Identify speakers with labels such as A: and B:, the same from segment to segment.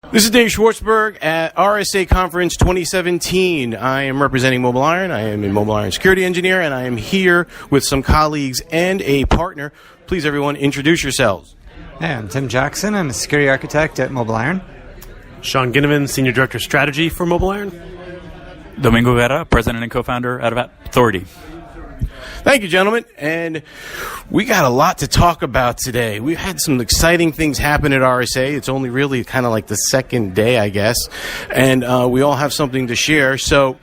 A: This is Dave Schwartzberg at RSA Conference 2017. I am representing MobileIron. I am a MobileIron security engineer, and I am here with some colleagues and a partner. Please, everyone, introduce yourselves.
B: Hey, I'm Tim Jackson. I'm a security architect at MobileIron.
C: Sean Ginevan, Senior Director of Strategy for MobileIron.
D: Domingo Guerra, President and Co-founder out of Appthority.
A: Thank you, gentlemen. And we got a lot to talk about today. We've had some exciting things happen at RSA. It's only really kind of like the second day, I guess. And we all have something to share. So,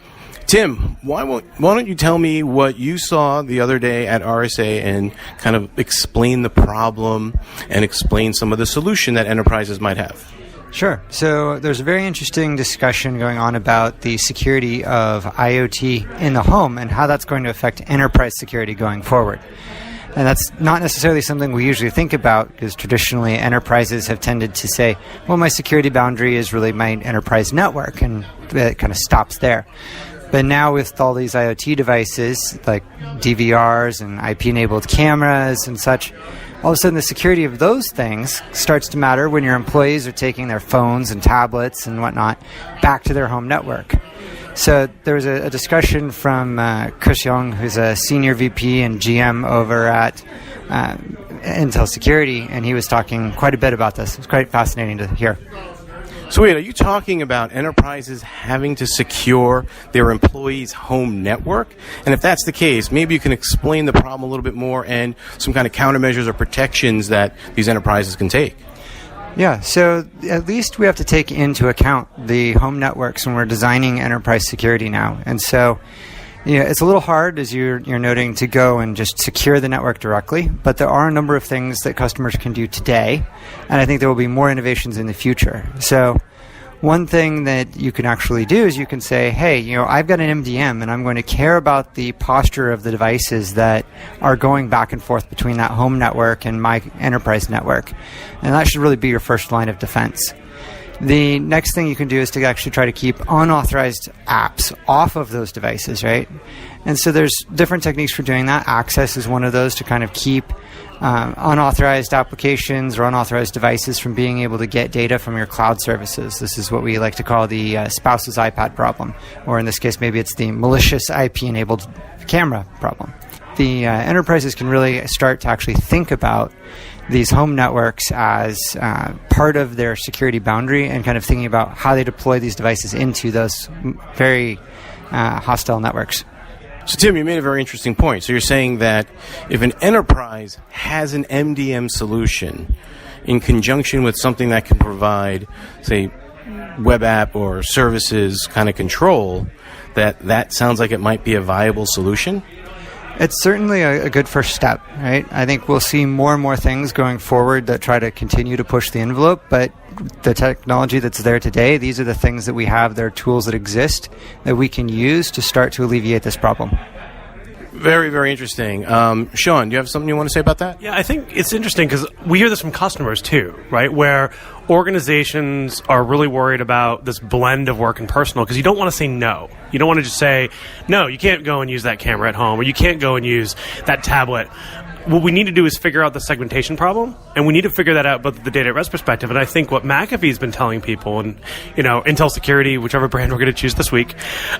A: Tim, why don't you tell me what you saw the other day at RSA and kind of explain the problem and explain some of the solution that enterprises might have?
B: Sure. So there's a very interesting discussion going on about the security of IoT in the home and how that's going to affect enterprise security going forward. And that's not necessarily something we usually think about, because traditionally enterprises have tended to say, well, my security boundary is really my enterprise network, and it kind of stops there. But now with all these IoT devices like DVRs and IP-enabled cameras and such, all of a sudden the security of those things starts to matter when your employees are taking their phones and tablets and whatnot back to their home network. So there was a discussion from Chris Young, who's a senior VP and GM over at Intel Security, and he was talking quite a bit about this. It was quite fascinating to hear.
A: So wait, are you talking about enterprises having to secure their employees' home network? And if that's the case, maybe you can explain the problem a little bit more and some kind of countermeasures or protections that these enterprises can take.
B: Yeah, so at least we have to take into account the home networks when we're designing enterprise security now. And so, you know, it's a little hard, as you're noting, to go and just secure the network directly, but there are a number of things that customers can do today, and I think there will be more innovations in the future. So one thing that you can actually do is you can say, hey, you know, I've got an MDM, and I'm going to care about the posture of the devices that are going back and forth between that home network and my enterprise network. And that should really be your first line of defense. The next thing you can do is to actually try to keep unauthorized apps off of those devices, right? And so there's different techniques for doing that. Access is one of those, to kind of keep unauthorized applications or unauthorized devices from being able to get data from your cloud services. This is what we like to call the spouse's iPad problem, or in this case, maybe it's the malicious IP-enabled camera problem. The enterprises can really start to actually think about these home networks as part of their security boundary, and kind of thinking about how they deploy these devices into those very hostile networks.
A: So, Tim, you made a very interesting point. So you're saying that if an enterprise has an MDM solution in conjunction with something that can provide, say, web app or services kind of control, that sounds like it might be a viable solution?
B: It's certainly a good first step, right? I think we'll see more and more things going forward that try to continue to push the envelope, but the technology that's there today, these are the things that we have, there are tools that exist that we can use to start to alleviate this problem.
A: Very, very interesting. Sean, do you have something you want to say about that?
C: Yeah, I think it's interesting because we hear this from customers too, right? Where organizations are really worried about this blend of work and personal, because you don't want to say no. You don't want to just say, no, you can't go and use that camera at home, or you can't go and use that tablet. What we need to do is figure out the segmentation problem, and we need to figure that out both the data at rest perspective. And I think what McAfee's been telling people, and Intel Security, whichever brand we're going to choose this week,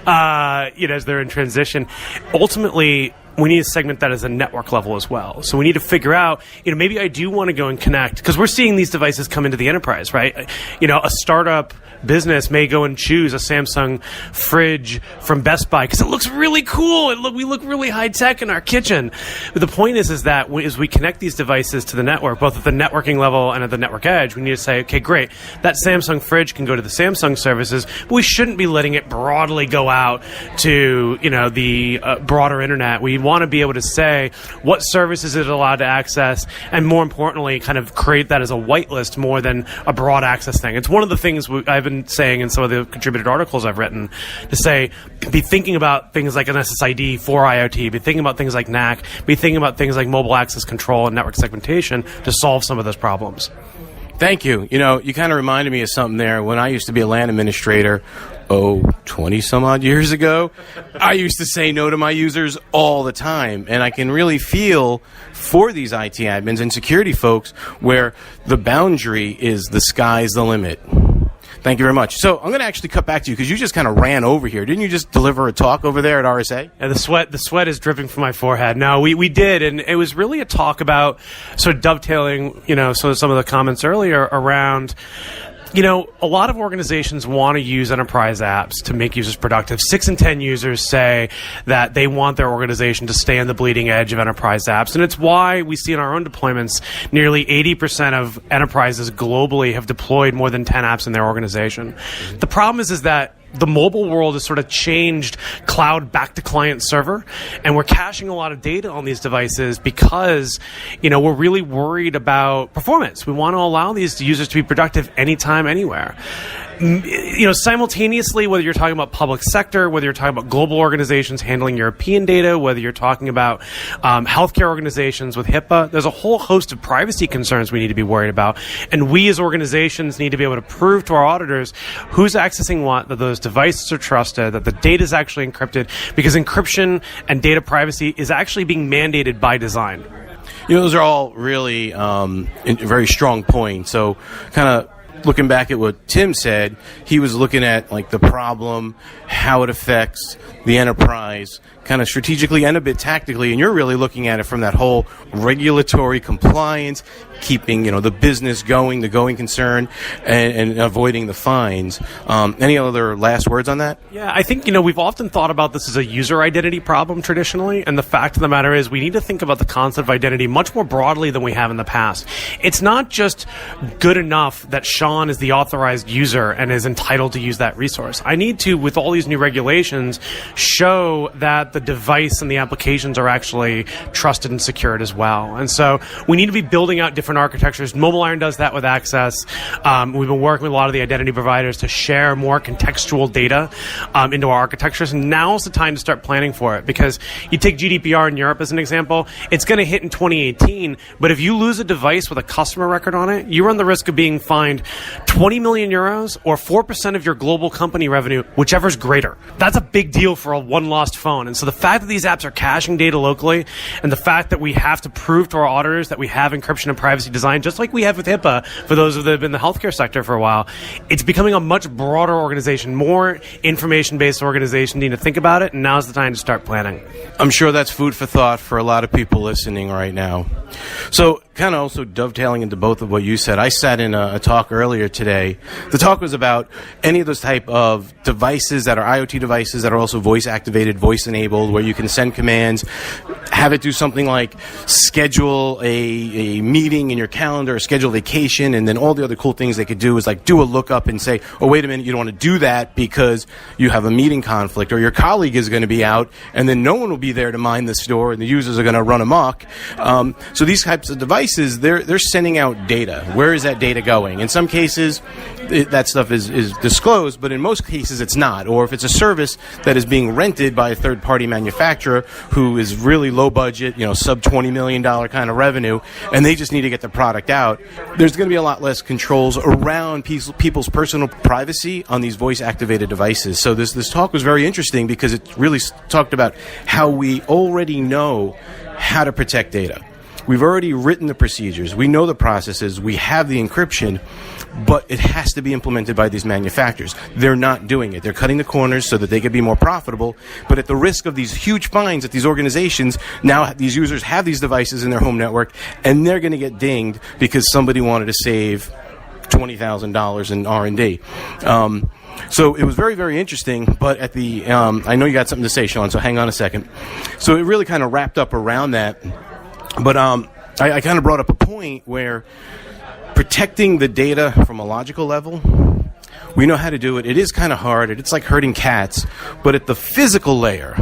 C: as they're in transition, ultimately we need to segment that as a network level as well. So we need to figure out, maybe I do want to go and connect, because we're seeing these devices come into the enterprise, right? A startup business may go and choose a Samsung fridge from Best Buy because it looks really cool. We look really high tech in our kitchen. But the point is that as we connect these devices to the network, both at the networking level and at the network edge, we need to say, okay, great, that Samsung fridge can go to the Samsung services, but we shouldn't be letting it broadly go out to the broader internet. We want to be able to say what services is it allowed to access, and more importantly, kind of create that as a whitelist more than a broad access thing. It's one of the things I've been saying in some of the contributed articles I've written, to say, be thinking about things like an SSID for IoT, be thinking about things like NAC, be thinking about things like mobile access control and network segmentation to solve some of those problems.
A: Thank you. You kind of reminded me of something there. When I used to be a LAN administrator, 20 some odd years ago, I used to say no to my users all the time. And I can really feel for these IT admins and security folks where the boundary is the sky's the limit. Thank you very much. So I'm going to actually cut back to you because you just kind of ran over here. Didn't you just deliver a talk over there at RSA?
C: And the sweat is dripping from my forehead. No, we did, and it was really a talk about sort of dovetailing, so some of the comments earlier around, a lot of organizations want to use enterprise apps to make users productive. 6 in 10 users say that they want their organization to stay on the bleeding edge of enterprise apps. And it's why we see in our own deployments, nearly 80% of enterprises globally have deployed more than 10 apps in their organization. The problem is that the mobile world has sort of changed cloud back to client server, and we're caching a lot of data on these devices because, we're really worried about performance. We want to allow these users to be productive anytime, anywhere. Simultaneously, whether you're talking about public sector, whether you're talking about global organizations handling European data, whether you're talking about healthcare organizations with HIPAA, there's a whole host of privacy concerns we need to be worried about. And we as organizations need to be able to prove to our auditors who's accessing what, that those devices are trusted, that the data is actually encrypted, because encryption and data privacy is actually being mandated by design.
A: Those are all really very strong points. So kind of looking back at what Tim said, he was looking at like the problem, how it affects the enterprise, kind of strategically and a bit tactically, and you're really looking at it from that whole regulatory compliance, keeping the business going, the going concern, and avoiding the fines. Any other last words on that?
C: Yeah, I think we've often thought about this as a user identity problem traditionally, and the fact of the matter is we need to think about the concept of identity much more broadly than we have in the past. It's not just good enough that Sean is the authorized user and is entitled to use that resource. I need to, with all these new regulations, show that the device and the applications are actually trusted and secured as well. And so we need to be building out different architectures. MobileIron does that with Access. We've been working with a lot of the identity providers to share more contextual data into our architectures. And now's the time to start planning for it, because you take GDPR in Europe as an example, it's going to hit in 2018, but if you lose a device with a customer record on it, you run the risk of being fined 20 million euros or 4% of your global company revenue, whichever's greater. That's a big deal for a one lost phone. And so the fact that these apps are caching data locally, and the fact that we have to prove to our auditors that we have encryption and privacy design, just like we have with HIPAA for those that have been in the healthcare sector for a while, it's becoming a much broader organization, more information-based organization. Need to think about it, and now's the time to start planning.
A: I'm sure that's food for thought for a lot of people listening right now. So kind of also dovetailing into both of what you said, I sat in a talk earlier today. The talk was about any of those type of devices that are IoT devices that are also voice-activated, voice-enabled, where you can send commands, have it do something like schedule a meeting in your calendar, or schedule vacation, and then all the other cool things they could do is like do a lookup and say, oh, wait a minute, you don't want to do that because you have a meeting conflict, or your colleague is going to be out, and then no one will be there to mind the store, and the users are going to run amok. So these types of devices, they're sending out data. Where is that data going? In some cases, that stuff is disclosed, but in most cases it's not. Or if it's a service that is being rented by a third-party manufacturer who is really low budget, sub $20 million kind of revenue, and they just need to get the product out, there's going to be a lot less controls around people's personal privacy on these voice-activated devices. So this talk was very interesting because it really talked about how we already know how to protect data. We've already written the procedures. We know the processes. We have the encryption, but it has to be implemented by these manufacturers. They're not doing it. They're cutting the corners so that they can be more profitable, but at the risk of these huge fines at these organizations, now these users have these devices in their home network, and they're going to get dinged because somebody wanted to save $20,000 in R&D. So it was very, very interesting, but at the I know you got something to say, Sean, so hang on a second. So it really kind of wrapped up around that. But I kind of brought up a point where protecting the data from a logical level, we know how to do it. It is kind of hard. It's like herding cats. But at the physical layer,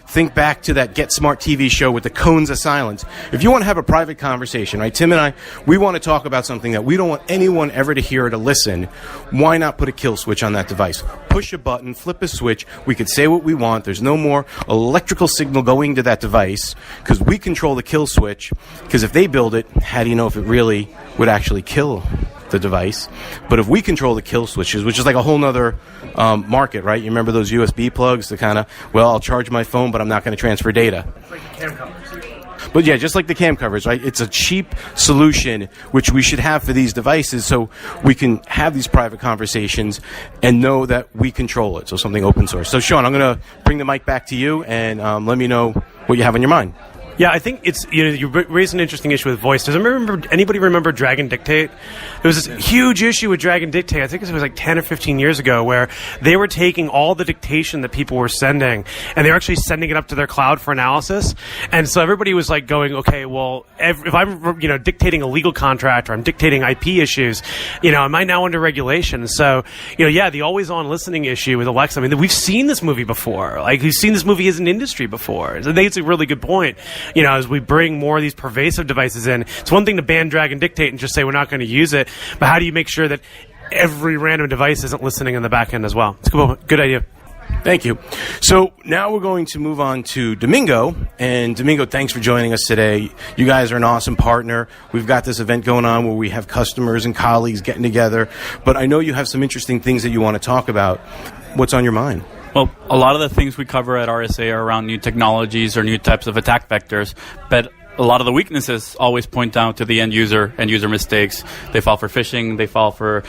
A: think back to that Get Smart TV show with the cones of silence. If you want to have a private conversation, right, Tim and I, we want to talk about something that we don't want anyone ever to hear or to listen. Why not put a kill switch on that device? Push a button, flip a switch. We could say what we want. There's no more electrical signal going to that device because we control the kill switch. Because if they build it, how do you know if it really would actually kill the device? But if we control the kill switches, which is like a whole nother market, right? You remember those USB plugs to kind of, well, I'll charge my phone, but I'm not going to transfer data.
C: It's like cam collars.
A: But yeah, just like the cam covers, right? It's a cheap solution which we should have for these devices, so we can have these private conversations and know that we control it. So something open source. So Sean, I'm going to bring the mic back to you and let me know what you have on your mind.
C: Yeah, I think it's, you raised an interesting issue with voice. Does anybody remember Dragon Dictate? There was this huge issue with Dragon Dictate, I think it was like 10 or 15 years ago, where they were taking all the dictation that people were sending, and they were actually sending it up to their cloud for analysis. And so everybody was like going, okay, well, if I'm, dictating a legal contract or I'm dictating IP issues, am I now under regulation? So, the always-on listening issue with Alexa, I mean, we've seen this movie before. Like, we've seen this movie as an industry before. So I think it's a really good point. As we bring more of these pervasive devices in, it's one thing to ban Dragon Dictate and just say we're not going to use it, but how do you make sure that every random device isn't listening in the back end as well? It's a good idea.
A: Thank you. So now we're going to move on to Domingo. And Domingo, thanks for joining us today. You guys are an awesome partner. We've got this event going on where we have customers and colleagues getting together. But I know you have some interesting things that you want to talk about. What's on your mind?
D: Well, a lot of the things we cover at RSA are around new technologies or new types of attack vectors, but a lot of the weaknesses always point down to the end user mistakes. They fall for phishing, they fall for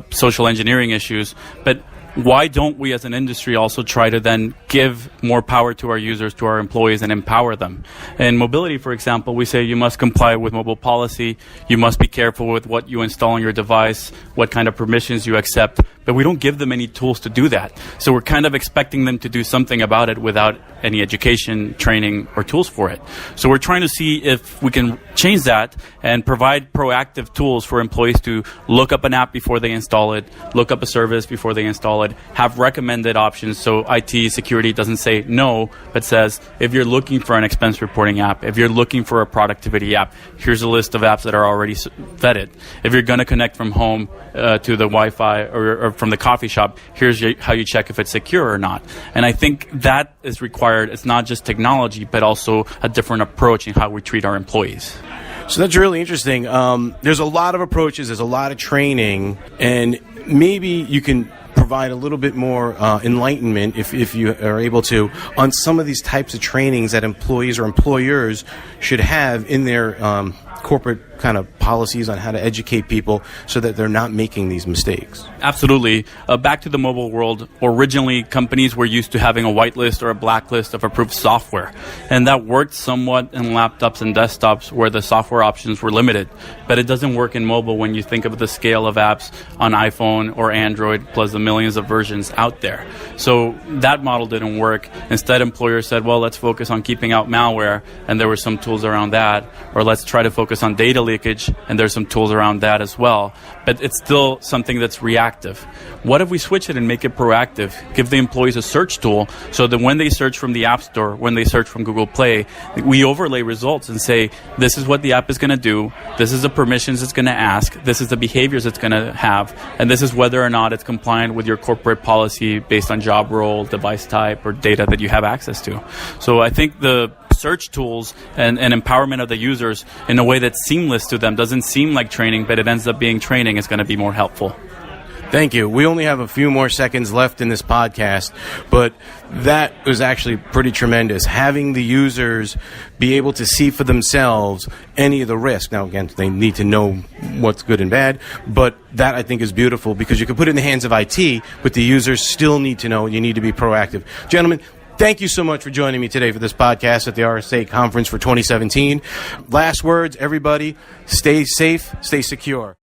D: social engineering issues, but why don't we as an industry also try to then give more power to our users, to our employees, and empower them? In mobility, for example, we say you must comply with mobile policy, you must be careful with what you install on your device, what kind of permissions you accept, but we don't give them any tools to do that. So we're kind of expecting them to do something about it without any education, training, or tools for it. So we're trying to see if we can change that and provide proactive tools for employees to look up an app before they install it, look up a service before they install it, have recommended options so IT security doesn't say no, but says if you're looking for an expense reporting app, if you're looking for a productivity app, here's a list of apps that are already vetted. If you're going to connect from home to the Wi-Fi or from the coffee shop, here's how you check if it's secure or not. And I think that is required. It's not just technology, but also a different approach in how we treat our employees.
A: So that's really interesting. There's a lot of approaches, there's a lot of training, and maybe you can provide a little bit more enlightenment if you are able to on some of these types of trainings that employees or employers should have in their corporate kind of policies on how to educate people so that they're not making these mistakes.
D: Absolutely. Back to the mobile world, originally companies were used to having a whitelist or a blacklist of approved software. And that worked somewhat in laptops and desktops where the software options were limited. But it doesn't work in mobile when you think of the scale of apps on iPhone or Android plus the millions of versions out there. So that model didn't work. Instead, employers said, well, let's focus on keeping out malware. And there were some tools around that. Or let's try to focus on data leakage, and there's some tools around that as well. But it's still something that's reactive. What if we switch it and make it proactive? Give the employees a search tool so that when they search from the App Store, when they search from Google Play, we overlay results and say, this is what the app is going to do, this is the permissions it's going to ask, this is the behaviors it's going to have, and this is whether or not it's compliant with your corporate policy based on job role, device type, or data that you have access to. So I think the search tools and empowerment of the users in a way that's seamless to them, doesn't seem like training, but it ends up being training, is going to be more helpful.
A: Thank you. We only have a few more seconds left in this podcast, but that was actually pretty tremendous. Having the users be able to see for themselves any of the risk. Now, again, they need to know what's good and bad, but that I think is beautiful because you can put it in the hands of IT, but the users still need to know, and you need to be proactive. Gentlemen, thank you so much for joining me today for this podcast at the RSA Conference for 2017. Last words, everybody, stay safe, stay secure.